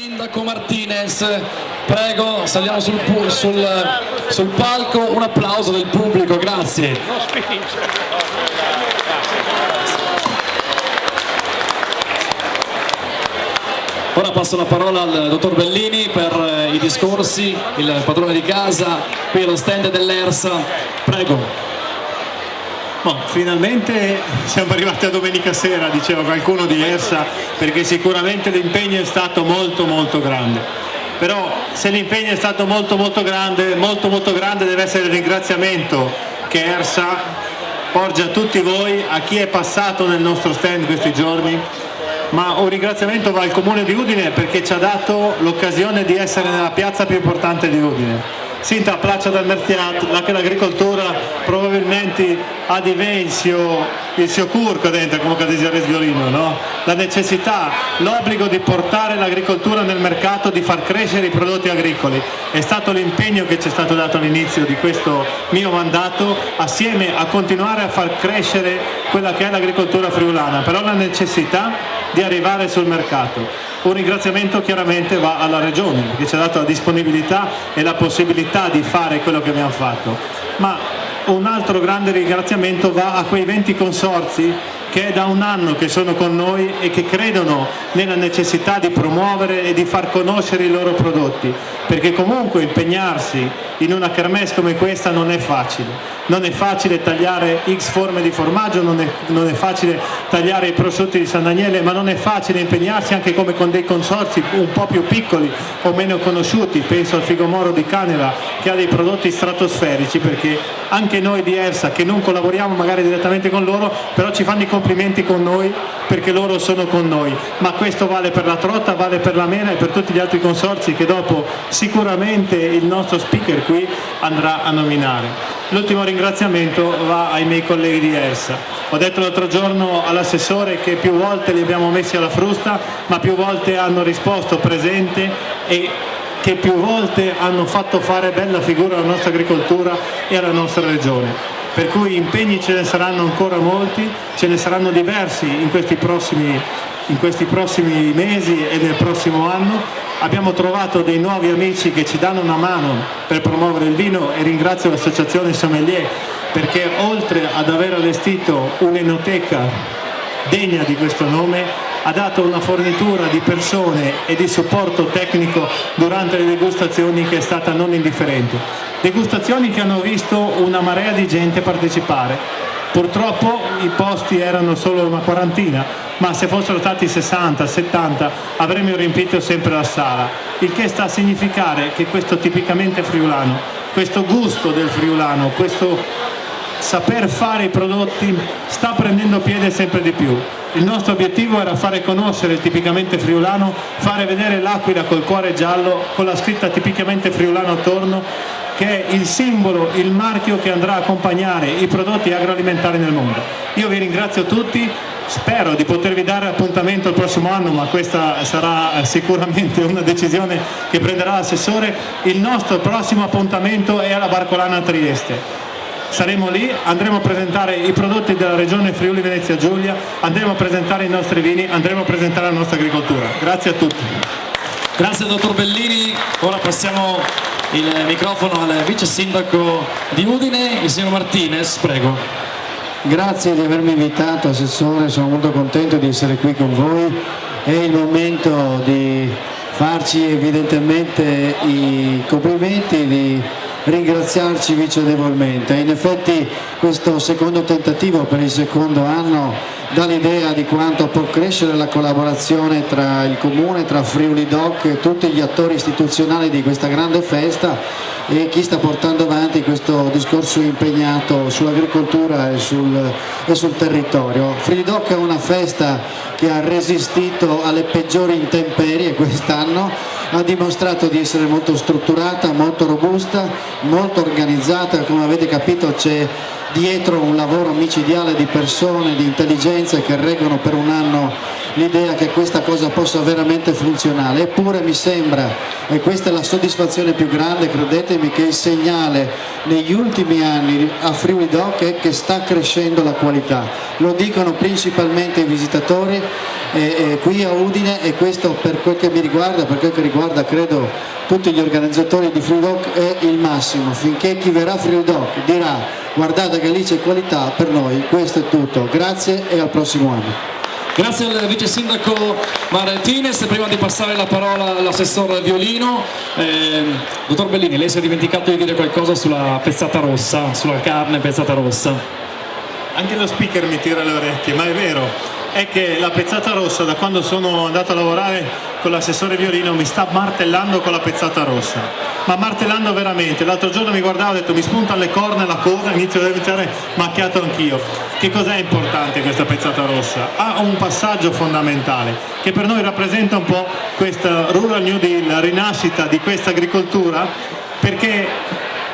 Sindaco Martinez, prego, saliamo sul palco, un applauso del pubblico, grazie. Ora passo la parola al dottor Bellini per i discorsi, il padrone di casa, qui allo stand dell'ERSA, prego. Finalmente siamo arrivati a domenica sera, diceva qualcuno di ERSA, perché sicuramente l'impegno è stato molto grande. Però se l'impegno è stato molto grande deve essere il ringraziamento che ERSA porge a tutti voi, a chi è passato nel nostro stand questi giorni. Ma un ringraziamento va al Comune di Udine perché ci ha dato l'occasione di essere nella piazza più importante di Udine. Sinta placcia dal mercato, anche l'agricoltura probabilmente ha di il suo curco dentro, come diceva il violino, no? La necessità, l'obbligo di portare l'agricoltura nel mercato, di far crescere i prodotti agricoli. È stato l'impegno che ci è stato dato all'inizio di questo mio mandato, assieme a continuare a far crescere quella che è l'agricoltura friulana, però la necessità di arrivare sul mercato. Un ringraziamento chiaramente va alla Regione che ci ha dato la disponibilità e la possibilità di fare quello che abbiamo fatto, ma un altro grande ringraziamento va a quei 20 consorzi che è da un anno che sono con noi e che credono nella necessità di promuovere e di far conoscere i loro prodotti, perché comunque impegnarsi in una kermesse come questa non è facile. Non è facile tagliare X forme di formaggio, non è facile tagliare i prosciutti di San Daniele, ma non è facile impegnarsi anche come con dei consorzi un po' più piccoli o meno conosciuti. Penso al Figomoro di Caneva che ha dei prodotti stratosferici, perché anche noi di ERSA, che non collaboriamo magari direttamente con loro, però ci fanno i complimenti con noi perché loro sono con noi. Ma questo vale per la Trotta, vale per la Mena e per tutti gli altri consorzi che dopo sicuramente il nostro speaker qui andrà a nominare. L'ultimo ringraziamento va ai miei colleghi di ERSA. Ho detto l'altro giorno all'assessore che più volte li abbiamo messi alla frusta, ma più volte hanno risposto presente e che più volte hanno fatto fare bella figura alla nostra agricoltura e alla nostra regione. Per cui impegni ce ne saranno ancora molti, ce ne saranno diversi in questi prossimi mesi e nel prossimo anno. Abbiamo trovato dei nuovi amici che ci danno una mano per promuovere il vino e ringrazio l'associazione Sommelier perché oltre ad aver allestito un'enoteca degna di questo nome ha dato una fornitura di persone e di supporto tecnico durante le degustazioni che è stata non indifferente. Degustazioni che hanno visto una marea di gente partecipare. Purtroppo i posti erano solo una quarantina, ma se fossero stati 60, 70 avremmo riempito sempre la sala, il che sta a significare che questo tipicamente friulano, questo gusto del friulano, questo saper fare i prodotti sta prendendo piede sempre di più. Il nostro obiettivo era fare conoscere il tipicamente friulano, fare vedere l'Aquila col cuore giallo, con la scritta tipicamente friulano attorno, che è il simbolo, il marchio che andrà a accompagnare i prodotti agroalimentari nel mondo. Io vi ringrazio tutti, spero di potervi dare appuntamento il prossimo anno, ma questa sarà sicuramente una decisione che prenderà l'assessore. Il nostro prossimo appuntamento è alla Barcolana a Trieste. Saremo lì, andremo a presentare i prodotti della regione Friuli Venezia Giulia, andremo a presentare i nostri vini, andremo a presentare la nostra agricoltura. Grazie a tutti. Grazie dottor Bellini, ora passiamo il microfono al vice sindaco di Udine, il signor Martinez, prego. Grazie di avermi invitato, assessore, sono molto contento di essere qui con voi. È il momento di farci evidentemente i complimenti, di ringraziarci vicendevolmente. In effetti questo secondo tentativo per il secondo anno dà l'idea di quanto può crescere la collaborazione tra il Comune, tra Friuli Doc e tutti gli attori istituzionali di questa grande festa e chi sta portando avanti questo discorso impegnato sull'agricoltura e sul territorio. Friuli Doc è una festa che ha resistito alle peggiori intemperie quest'anno, ha dimostrato di essere molto strutturata, molto robusta, molto organizzata. Come avete capito c'è dietro un lavoro micidiale di persone, di intelligenze che reggono per un anno l'idea che questa cosa possa veramente funzionare. Eppure mi sembra e questa è la soddisfazione più grande, credetemi, che il segnale negli ultimi anni a Friuli Doc è che sta crescendo la qualità, lo dicono principalmente i visitatori qui a Udine, e questo per quel che mi riguarda, per quel che riguarda credo tutti gli organizzatori di Friuli Doc, è il massimo. Finché chi verrà a Friuli Doc dirà guardate che lì c'è qualità, per noi questo è tutto. Grazie e al prossimo anno. Grazie al vice sindaco Martinez. Prima di passare la parola all'assessore Violino, dottor Bellini, lei si è dimenticato di dire qualcosa sulla pezzata rossa, sulla carne pezzata rossa. Anche lo speaker mi tira le orecchie, ma è vero, è che la pezzata rossa, da quando sono andato a lavorare con l'assessore Violino, mi sta martellando con la pezzata rossa, ma martellando veramente. L'altro giorno mi guardava e ho detto mi spuntano le corna e la coda, inizio a diventare macchiato anch'io. Che cos'è importante questa pezzata rossa? Ha un passaggio fondamentale che per noi rappresenta un po' questa Rural New Deal, la rinascita di questa agricoltura, perché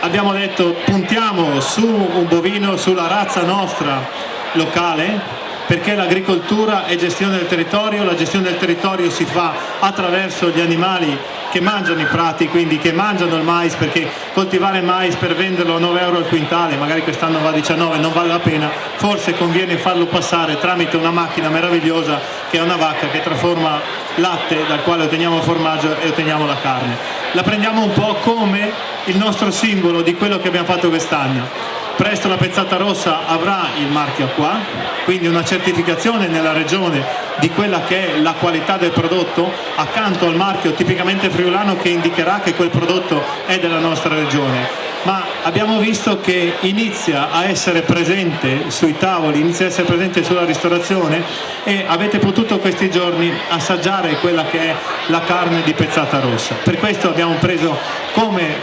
abbiamo detto puntiamo su un bovino, sulla razza nostra locale, perché l'agricoltura è gestione del territorio, la gestione del territorio si fa attraverso gli animali che mangiano i prati, quindi che mangiano il mais, perché coltivare mais per venderlo a 9 euro al quintale, magari quest'anno va a 19, non vale la pena, forse conviene farlo passare tramite una macchina meravigliosa che è una vacca che trasforma latte dal quale otteniamo formaggio e otteniamo la carne. La prendiamo un po' come il nostro simbolo di quello che abbiamo fatto quest'anno. Presto la pezzata rossa avrà il marchio qua, quindi una certificazione nella regione di quella che è la qualità del prodotto, accanto al marchio tipicamente friulano che indicherà che quel prodotto è della nostra regione. Ma abbiamo visto che inizia a essere presente sui tavoli, inizia a essere presente sulla ristorazione, e avete potuto questi giorni assaggiare quella che è la carne di pezzata rossa. Per questo abbiamo preso come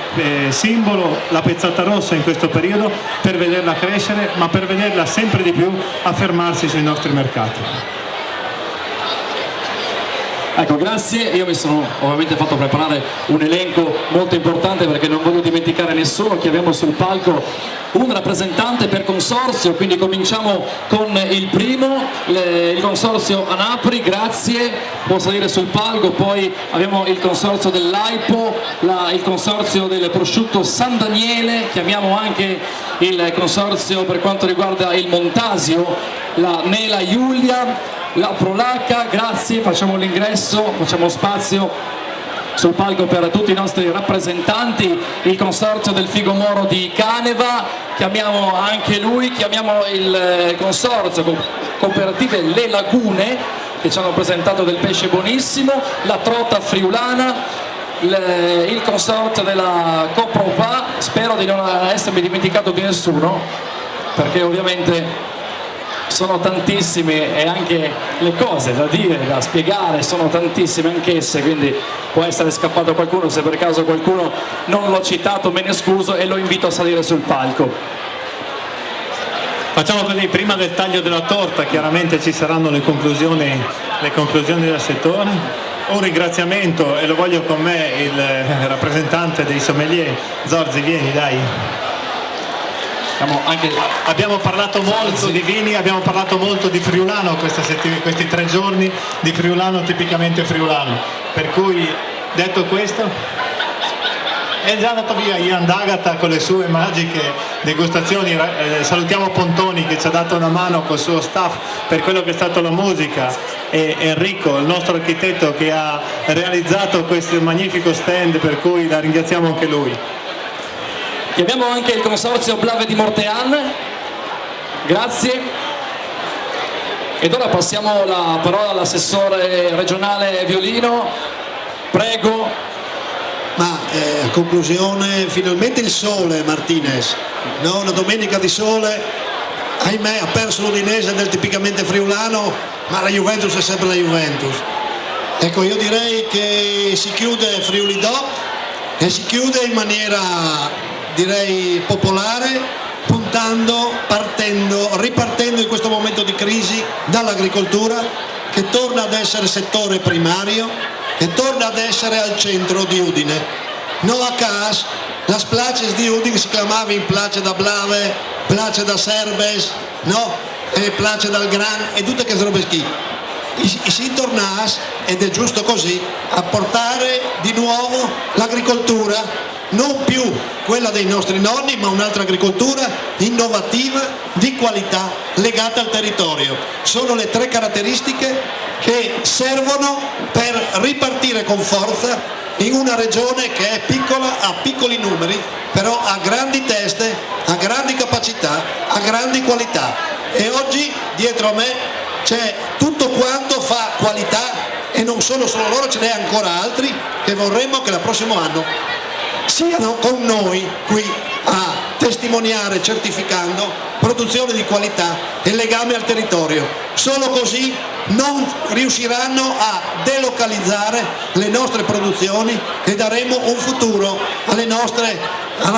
simbolo la pezzata rossa in questo periodo, per vederla crescere, ma per vederla sempre di più affermarsi sui nostri mercati. Ecco, grazie. Io mi sono ovviamente fatto preparare un elenco molto importante perché non voglio dimenticare nessuno. Chiamiamo sul palco un rappresentante per consorzio, quindi cominciamo con il primo, il consorzio Anapri, grazie, può salire sul palco. Poi abbiamo il consorzio dell'Aipo, il consorzio del prosciutto San Daniele, chiamiamo anche il consorzio per quanto riguarda il Montasio, la Nela Giulia, la Prolaca, grazie, facciamo l'ingresso, facciamo spazio sul palco per tutti i nostri rappresentanti, il consorzio del Figo Moro di Caneva, chiamiamo anche lui, chiamiamo il consorzio cooperative Le Lagune che ci hanno presentato del pesce buonissimo, la Trota Friulana, il consorzio della Copropa, spero di non essermi dimenticato di nessuno perché ovviamente sono tantissime e anche le cose da dire, da spiegare sono tantissime anch'esse, quindi può essere scappato qualcuno. Se per caso qualcuno non l'ho citato me ne scuso e lo invito a salire sul palco. Facciamo così, prima del taglio della torta chiaramente ci saranno le conclusioni del settore. Un ringraziamento, e lo voglio con me, il rappresentante dei sommelier. Zorzi, vieni dai. Abbiamo parlato molto di vini, abbiamo parlato molto di friulano questi 3 giorni, di friulano tipicamente friulano, per cui detto questo è già andato via Ian D'Agata con le sue magiche degustazioni. Salutiamo Pontoni che ci ha dato una mano col suo staff per quello che è stato la musica, e Enrico, il nostro architetto, che ha realizzato questo magnifico stand, per cui la ringraziamo anche lui. E abbiamo anche il consorzio Blave di Mortean, grazie. Ed ora passiamo la parola all'assessore regionale Violino, prego. Ma a conclusione, finalmente il sole, Martinez, no? Una domenica di sole, ahimè ha perso l'Udinese del tipicamente friulano, ma la Juventus è sempre la Juventus. Ecco, io direi che si chiude Friuli Doc e si chiude in maniera, direi, popolare, ripartendo in questo momento di crisi dall'agricoltura, che torna ad essere settore primario e torna ad essere al centro di Udine. No a caso las places di Udine si chiamava in place da Blave, place da Serbes, no? E place dal Gran e tutte queste robe qui. Si tornas, ed è giusto così, a portare di nuovo non più quella dei nostri nonni, ma un'altra agricoltura innovativa, di qualità, legata al territorio. Sono le 3 caratteristiche che servono per ripartire con forza in una regione che è piccola, ha piccoli numeri, però ha grandi teste, ha grandi capacità, ha grandi qualità. E oggi dietro a me c'è tutto quanto fa qualità, e non solo loro, ce n'è ancora altri che vorremmo che il prossimo anno siano con noi qui a testimoniare, certificando produzione di qualità e legame al territorio. Solo così non riusciranno a delocalizzare le nostre produzioni e daremo un futuro alla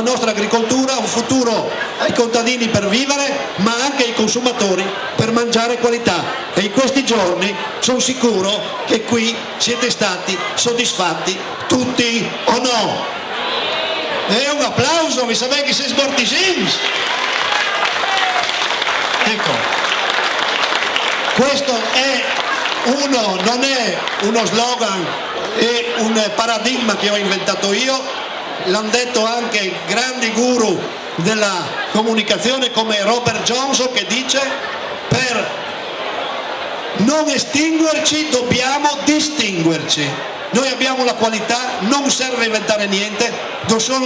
nostra agricoltura, un futuro ai contadini per vivere, ma anche ai consumatori per mangiare qualità. E in questi giorni sono sicuro che qui siete stati soddisfatti tutti o no? E un applauso, mi sapete che sei sbortisins. Ecco, questo non è uno slogan e un paradigma che ho inventato io, l'hanno detto anche grandi guru della comunicazione come Robert Johnson, che dice: per non estinguerci dobbiamo distinguerci. Noi abbiamo la qualità, non serve inventare niente,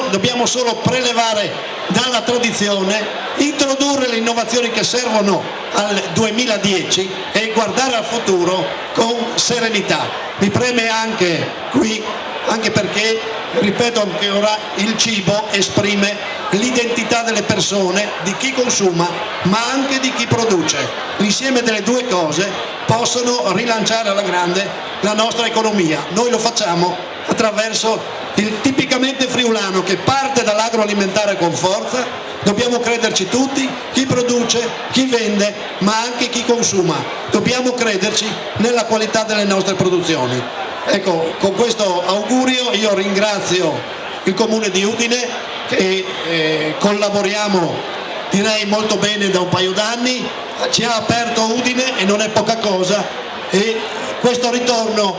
dobbiamo solo prelevare dalla tradizione, introdurre le innovazioni che servono al 2010 e guardare al futuro con serenità. Mi preme anche qui, anche perché, ripeto ancora, il cibo esprime l'identità delle persone, di chi consuma, ma anche di chi produce. L'insieme delle due cose possono rilanciare alla grande la nostra economia. Noi lo facciamo attraverso il tipicamente friulano che parte dall'agroalimentare con forza. Dobbiamo crederci tutti, chi produce, chi vende, ma anche chi consuma. Dobbiamo crederci nella qualità delle nostre produzioni. Ecco, con questo augurio io ringrazio il Comune di Udine, che collaboriamo direi molto bene da un paio d'anni, ci ha aperto Udine e non è poca cosa, e questo ritorno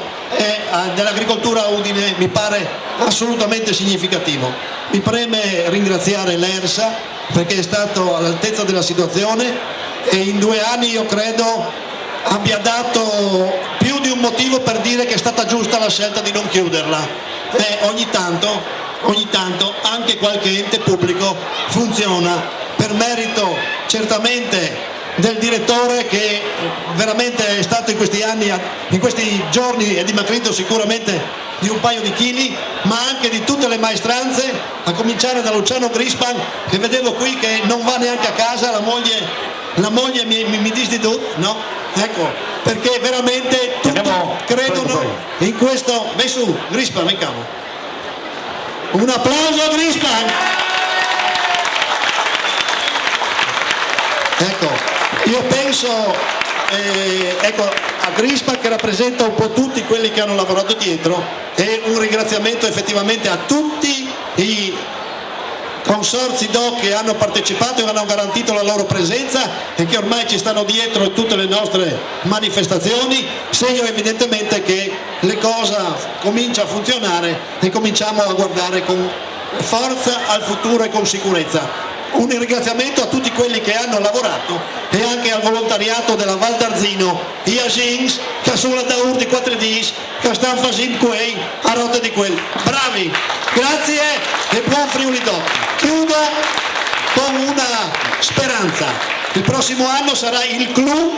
dell'agricoltura a Udine mi pare assolutamente significativo. Mi preme ringraziare l'ERSA perché è stato all'altezza della situazione e in 2 anni io credo abbia dato più di un motivo per dire che è stata giusta la scelta di non chiuderla. Ogni tanto anche qualche ente pubblico funziona, per merito certamente del direttore, che veramente è stato in questi anni, in questi giorni è dimagrito sicuramente di un paio di chili, ma anche di tutte le maestranze, a cominciare da Luciano Grispan, che vedevo qui che non va neanche a casa, la moglie mi dice di tutto, no? Ecco, perché veramente tutti credono in questo. Vai su, Grispan, vai cavo. Un applauso a Grispan. Ecco, io penso a Grispan, che rappresenta un po' tutti quelli che hanno lavorato dietro, e un ringraziamento effettivamente a tutti i consorzi DOC che hanno partecipato e hanno garantito la loro presenza e che ormai ci stanno dietro in tutte le nostre manifestazioni, segno evidentemente che le cose cominciano a funzionare e cominciamo a guardare con forza al futuro e con sicurezza. Un ringraziamento a tutti quelli che hanno lavorato e anche al volontariato della Val d'Arzino, gli agents che sono da Urdi 4 dies, che stanno facendo quei a rotte di quelli. Bravi, grazie e buon Friuli Doc. Chiudo con una speranza: il prossimo anno sarà il clou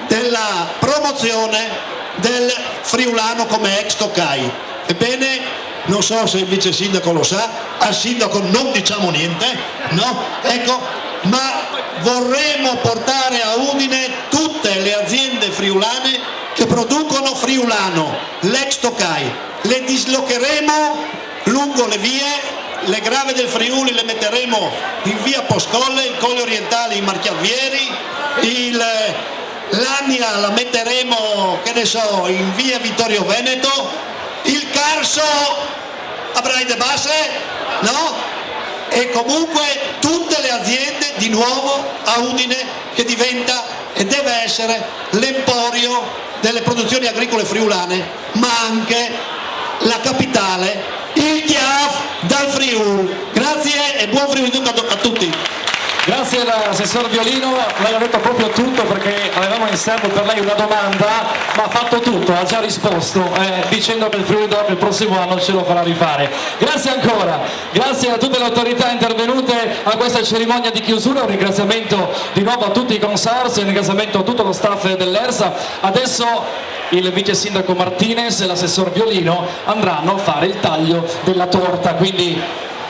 della promozione del friulano come ex Toccai. Ebbene, non so se il vice sindaco lo sa, al sindaco non diciamo niente, no? Ecco, ma vorremmo portare a Udine tutte le aziende friulane che producono friulano, l'ex Toccai. Le dislocheremo lungo le vie, le grave del Friuli le metteremo in via Poscolle, il Colle Orientale in Marchiavieri, l'Ania la metteremo, che ne so, in via Vittorio Veneto, il Carso a Braide Basse, no? E comunque tutte le aziende di nuovo a Udine, che diventa e deve essere l'emporio delle produzioni agricole friulane, ma anche la capitale, il Chiaf dal Friuli. Grazie e buon Friuli a tutti. Grazie all'assessor Violino, lei ha detto proprio tutto perché avevamo in serbo per lei una domanda, ma ha fatto tutto, ha già risposto, dicendo che il Friuli Doc il prossimo anno ce lo farà rifare. Grazie ancora, grazie a tutte le autorità intervenute a questa cerimonia di chiusura, un ringraziamento di nuovo a tutti i consorzi, un ringraziamento a tutto lo staff dell'ERSA. Adesso il vice sindaco Martinez e l'assessor Violino andranno a fare il taglio della torta, quindi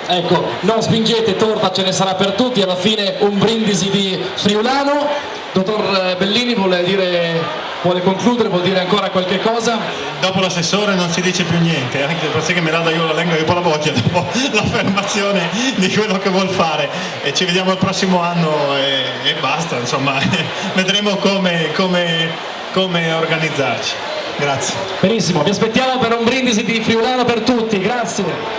ecco, non spingete, torta ce ne sarà per tutti, alla fine un brindisi di friulano. Dottor Bellini vuole concludere, vuol dire ancora qualche cosa? Dopo l'assessore non si dice più niente, anche perché me la dà io la lingua di la voce dopo l'affermazione di quello che vuol fare, e ci vediamo il prossimo anno e basta, insomma vedremo come organizzarci. Grazie. Benissimo, vi aspettiamo per un brindisi di friulano per tutti, grazie.